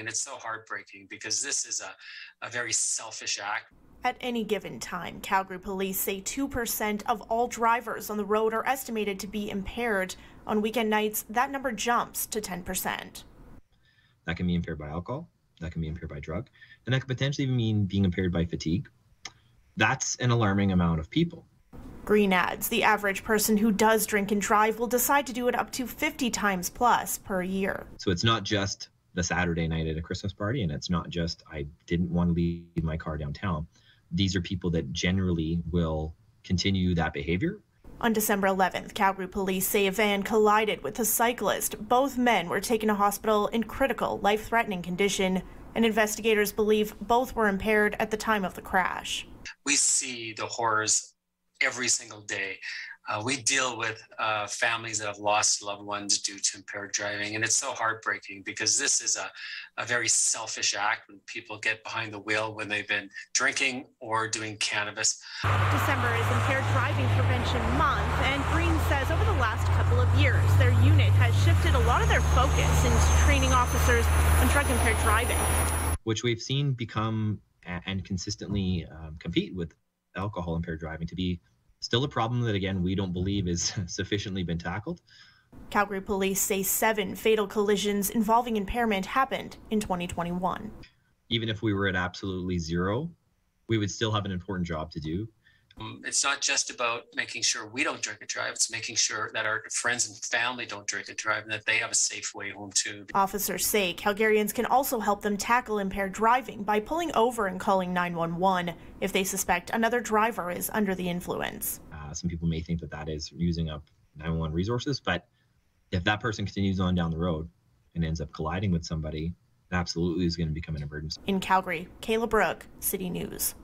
And it's so heartbreaking because this is a very selfish act. At any given time, Calgary police say 2% of all drivers on the road are estimated to be impaired. On weekend nights, that number jumps to 10%. That can be impaired by alcohol, that can be impaired by drug, and that could potentially mean being impaired by fatigue. That's an alarming amount of people. Green adds the average person who does drink and drive will decide to do it up to 50 times plus per year. So it's not just the Saturday night at a Christmas party, and it's not just I didn't want to leave my car downtown. These are people that generally will continue that behavior. On December 11th, Calgary police say a van collided with a cyclist. Both men were taken to hospital in critical, life-threatening condition, and investigators believe both were impaired at the time of the crash. We see the horrors every single day. We deal with families that have lost loved ones due to impaired driving, and it's so heartbreaking because this is a very selfish act when people get behind the wheel when they've been drinking or doing cannabis. December is Impaired Driving Prevention Month, and Green says over the last couple of years, their unit has shifted a lot of their focus into training officers on drug-impaired driving, which we've seen become and consistently compete with alcohol-impaired driving to be still a problem that, again, we don't believe is sufficiently been tackled. Calgary police say 7 fatal collisions involving impairment happened in 2021. Even if we were at absolutely zero, we would still have an important job to do. It's not just about making sure we don't drink and drive, it's making sure that our friends and family don't drink and drive and that they have a safe way home too. Officers say Calgarians can also help them tackle impaired driving by pulling over and calling 911 if they suspect another driver is under the influence. Some people may think that that is using up 911 resources, but if that person continues on down the road and ends up colliding with somebody, it absolutely is going to become an emergency. In Calgary, Kayla Bruch, City News.